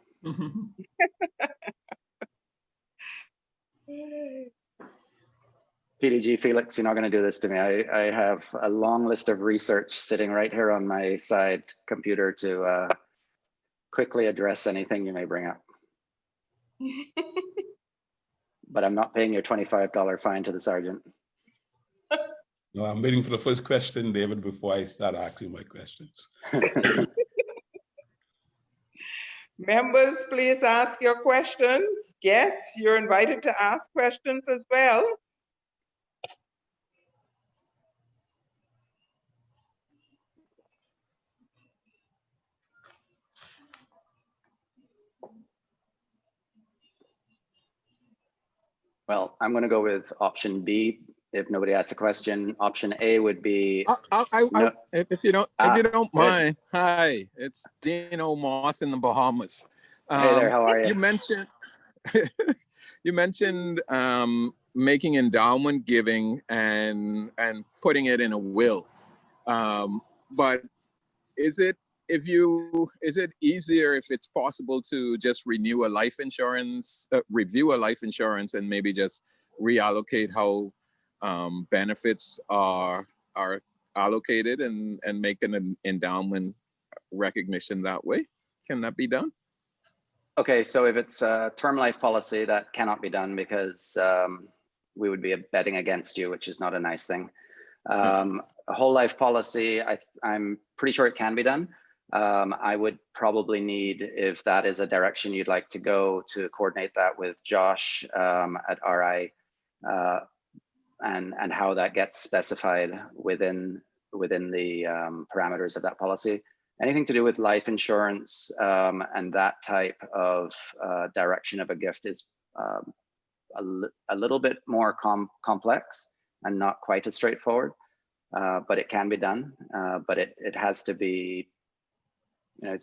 PDG Felix, you're not going to do this to me. I have a long list of research sitting right here on my side computer to quickly address anything you may bring up. But I'm not paying your $25 fine to the sergeant. No, I'm waiting for the first question, David, before I start asking my questions. Members, please ask your questions. Yes, you're invited to ask questions as well. Well, I'm going to go with option B. If nobody asks a question, option A would be. If you don't mind, hi, it's Dino Moss in the Bahamas. Hey there, how are you? You mentioned making endowment giving and putting it in a will, but is it easier if it's possible to just renew a life insurance, review a life insurance, and maybe just reallocate how benefits are allocated and make an endowment recognition that way? Can that be done? Okay, so if it's a term life policy, that cannot be done because we would be betting against you, which is not a nice thing. A whole life policy, I'm pretty sure it can be done. I would probably need, if that is a direction you'd like to go, to coordinate that with Josh at RI and how that gets specified within the parameters of that policy. Anything to do with life insurance and that type of direction of a gift is a little bit more complex and not quite as straightforward, but it can be done. But it has to be, you know,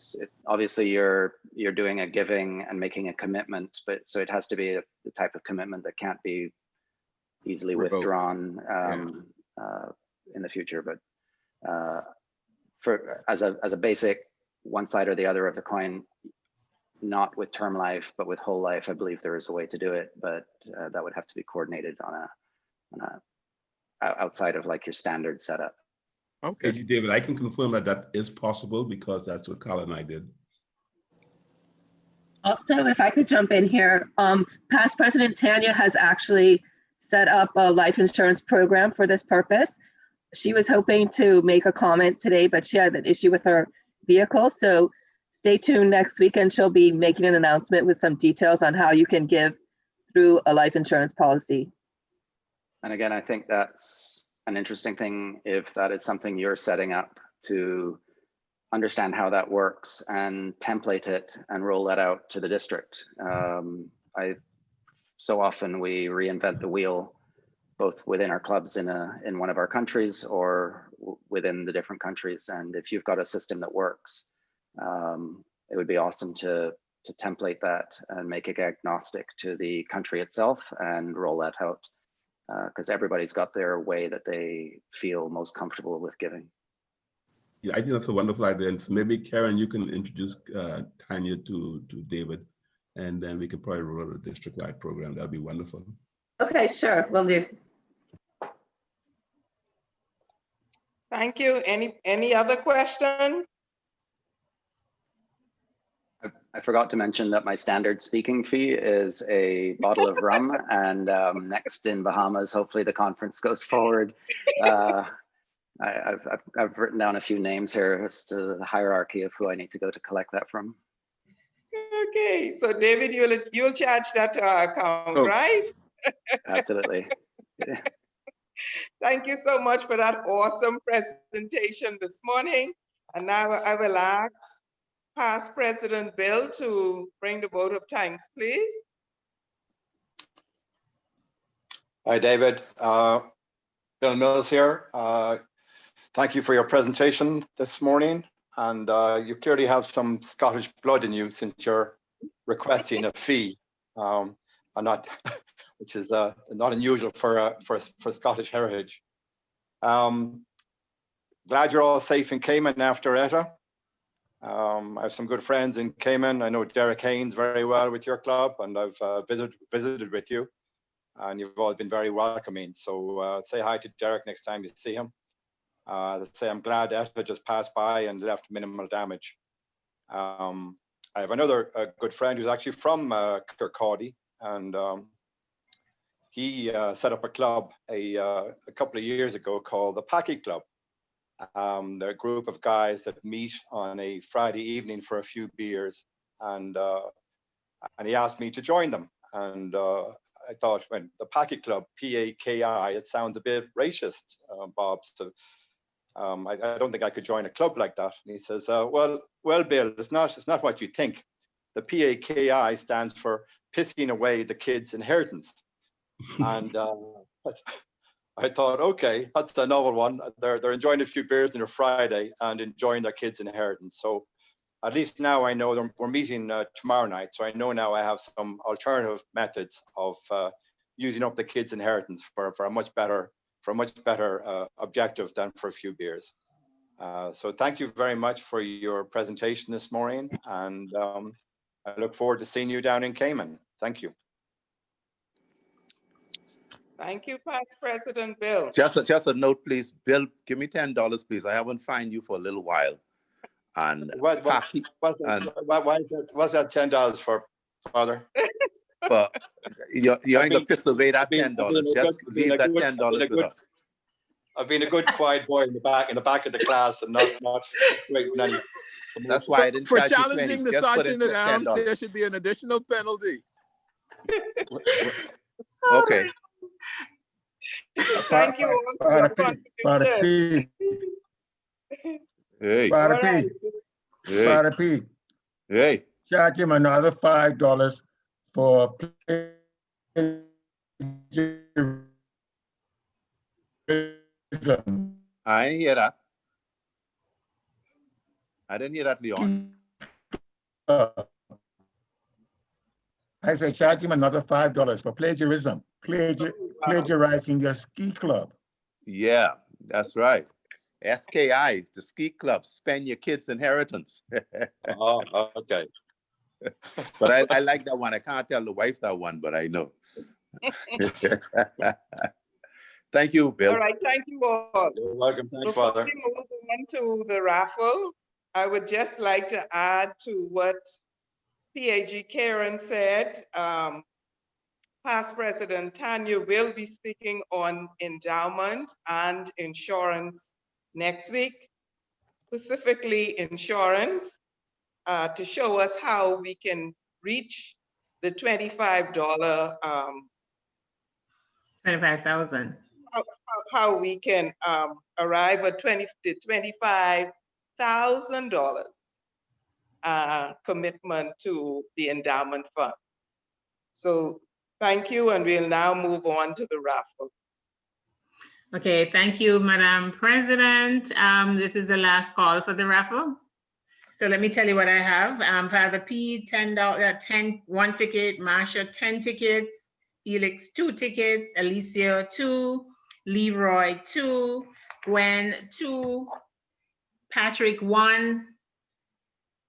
obviously you're doing a giving and making a commitment, but so it has to be the type of commitment that can't be easily withdrawn in the future. But as a basic one side or the other of the coin, not with term life, but with whole life, I believe there is a way to do it, but that would have to be coordinated on a outside of like your standard setup. Okay, David, I can confirm that is possible because that's what Carla and I did. Also, if I could jump in here, past President Tanya has actually set up a life insurance program for this purpose. She was hoping to make a comment today, but she had an issue with her vehicle. So stay tuned next week and she'll be making an announcement with some details on how you can give through a life insurance policy. And again, I think that's an interesting thing if that is something you're setting up to understand how that works and template it and roll that out to the district. So often we reinvent the wheel, both within our clubs in one of our countries or within the different countries. And if you've got a system that works, it would be awesome to template that and make it agnostic to the country itself and roll that out. Because everybody's got their way that they feel most comfortable with giving. Yeah, I think that's a wonderful idea. And so maybe Karen, you can introduce Tanya to David, and then we can probably roll out a district-wide program. That'd be wonderful. Okay, sure, will do. Thank you. Any other questions? I forgot to mention that my standard speaking fee is a bottle of rum, and next in Bahamas, hopefully the conference goes forward. I've written down a few names here as to the hierarchy of who I need to go to collect that from. Okay, so David, you'll charge that to our account, right? Absolutely. Thank you so much for that awesome presentation this morning. And now I will ask Past President Bill to bring the vote of thanks, please. Hi, David. Bill Mills here. Thank you for your presentation this morning. And you clearly have some Scottish blood in you since you're requesting a fee, and not, which is not unusual for Scottish heritage. Glad you're all safe in Cayman after ETA. I have some good friends in Cayman. I know Derek Haynes very well with your club, and I've visited with you. and you've all been very welcoming. So say hi to Derek next time you see him. As I say, I'm glad ETA just passed by and left minimal damage. I have another good friend who's actually from Kirkaldy, and he set up a club a couple of years ago called the Packy Club. They're a group of guys that meet on a Friday evening for a few beers, and he asked me to join them. And I thought, when the Packy Club, P-A-K-I, it sounds a bit racist, Bob. So I don't think I could join a club like that. And he says, well, Bill, it's not what you think. The P-A-K-I stands for pissing away the kids' inheritance. And I thought, okay, that's a novel one. They're enjoying a few beers on a Friday and enjoying their kids' inheritance. So at least now I know we're meeting tomorrow night. So I know now I have some alternative methods of using up the kids' inheritance for a much better objective than for a few beers. So thank you very much for your presentation this morning, and I look forward to seeing you down in Cayman. Thank you. Thank you, Past President Bill. Just a note, please. Bill, give me $10, please. I haven't found you for a little while. And what's that $10 for, Father? But you ain't gonna piss away that $10. Just leave that $10 with us. I've been a good quiet boy in the back of the class and not great money. That's why I didn't for charge you challenging 20. the Just put sergeant in at arms. $10. There should be an additional penalty. Okay. Thank you all for your contribution. Hey. Father P. Hey. Charge him another $5 for plagiarism. I didn't hear that. I didn't hear that, Leon. I said, charge him another $5 for plagiarism. Plagiarizing your ski club. Yeah, that's right. SKI, the ski club, spend your kids' inheritance. Oh, okay. But I like that one. I can't tell the wife that one, but I know. Thank you, Bill. All right, thank you all. You're welcome. Thanks, Before Father. we move on to the raffle, I would just like to add to what PAG Karen said. Past President Tanya will be speaking on endowment and insurance next week, specifically insurance, to show us how we can reach the $25. 25,000. How we can arrive at $25,000 commitment to the endowment fund. So thank you, and we'll now move on to the raffle. Okay, thank you, Madam President. This is the last call for the raffle. So let me tell you what I have. Father P, $10, 1 ticket, Marsha, 10 tickets, Felix, 2 tickets, Alicia, 2, Leroy, 2, Gwen, 2, Patrick, 1,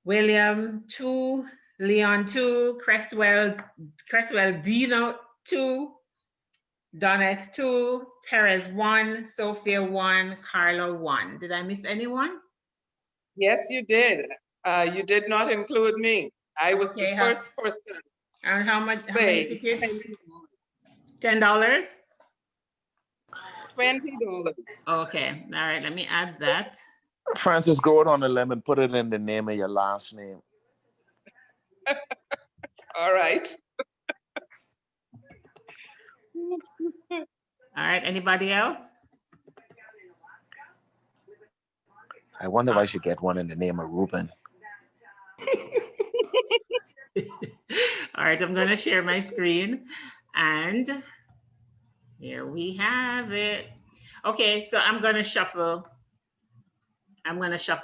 William, 2, Leon, 2, Cresswell Dino, 2, Doneth, 2, Therese, 1, Sophia, 1, Carla, 1. Did I miss anyone? Yes, you did. You did not include me. I was the first person. And how many tickets? $10? $20. Okay, all right, let me add that. Francis, go out on a limb and put it in the name of your last name. All right. All right, anybody else? I wonder if I should get one in the name of Ruben. All right, I'm gonna share my screen, and here we have it. Okay, so I'm gonna shuffle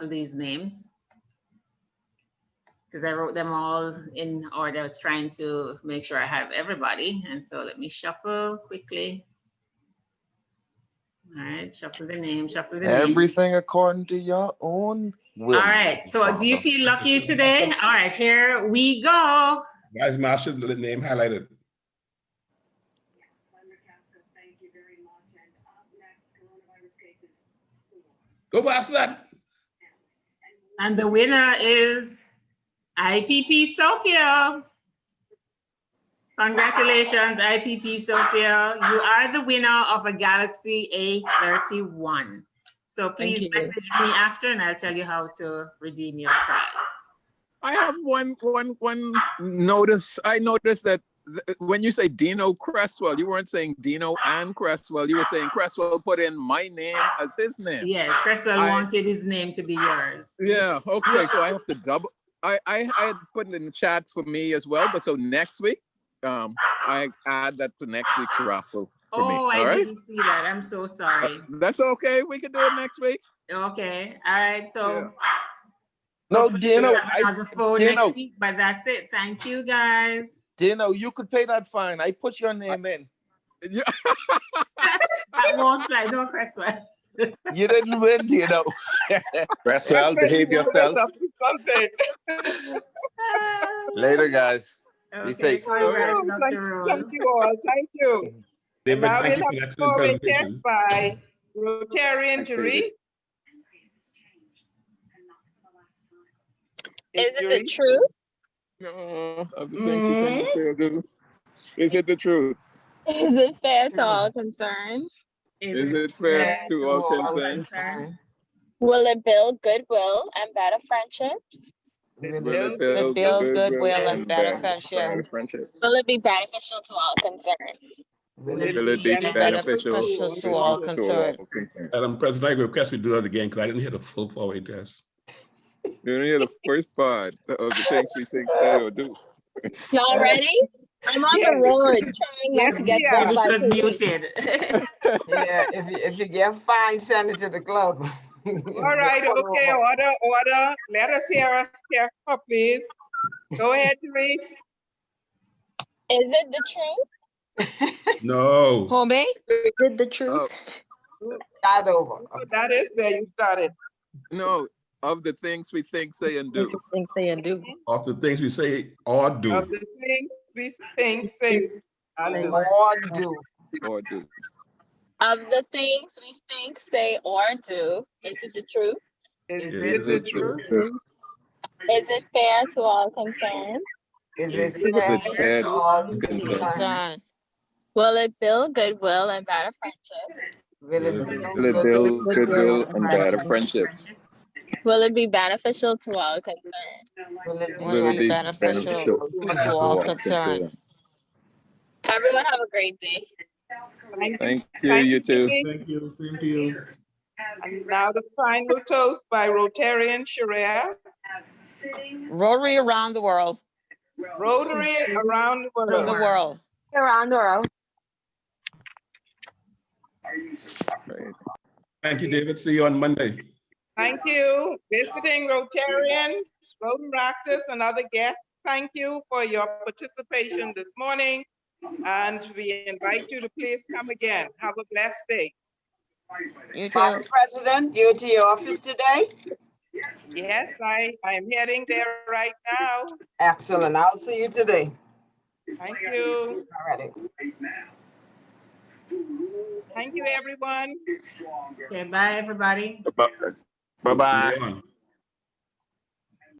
these names because I wrote them all in order. I was trying to make sure I have everybody, and so let me shuffle quickly. All right, shuffle the name, shuffle the name. Everything according to your own will. All right, so do you feel lucky today? All right, here we go. Guys, Marsha, the name highlighted. Go Boston. And the winner is IPP Sophia. Congratulations, IPP Sophia. You are the winner of a Galaxy A31. So please message me after and I'll tell you how to redeem your prize. I have one notice. I noticed that when you say Dino Cresswell, you weren't saying Dino and Cresswell. You were saying Cresswell put in my name as his name. Yes, Cresswell wanted his name to be yours. Yeah, okay, so I have to double. I had put it in the chat for me as well, but so next week, I add that to next week's raffle for me. Oh, I didn't see that. I'm so sorry. That's okay. We can do it next week. Okay. All right. So no, Dino, next week, but that's it. Thank you, guys. Dino, you could pay that fine. I put your name in. That won't fly. No, Cresswell. You didn't win, Dino. Cresswell, behave yourself. Later, guys. Okay, Be safe. thank you all. Thank you. David, Now thank we'll you have for a an excellent survey test presentation. by Rotarian Jury. Is it the truth? No, of the things we think they'll do. Is it the truth? Is it fair to all concerned? Is it fair to all concerned? Will it build goodwill and better friendships? Will it build goodwill and better friendships? Will it be beneficial to all concerned? Will it be beneficial to all concerned? Madam President, I request we do that again because I didn't hear the full forward test. You didn't hear the first part of the things we think they'll do. Y'all ready? I'm on the road trying not to get bit by muted. Yeah, if you get fined, send it to the club. All right, okay, order. Let us hear please. Go ahead, Therese. Is it the truth? No. Homie? Is it the truth? Start over. That is where you started. No, of the things we think, say, and do. Of the things we say or do. Of the things we think, say, and do. Or do. Of the things we think, say, or do, is it the truth? Is it the truth? Is it fair to all concerned? Is it fair to all concerned? Will it build goodwill and better friendships? Will it build goodwill and better friendships? Will it be beneficial to all concerned? Will it be beneficial to all concerned? Everyone have a great day. Thank you, you too. Thank you, same to you. And now the final toast by Rotarian Sharia. Rotary around the world. Rotary around the world. The world. Around the world. Thank you, David. See you on Monday. Thank you. Visiting Rotarians, Rotaractors, and other guests, thank you for your participation this morning. And we invite you to please come again. Have a blessed day. You too. Madam President, you're to your office today? Yes, I am heading there right now. Excellent. I'll see you today. Thank you. All righty. Thank you, everyone. Okay, bye, everybody. Bye-bye.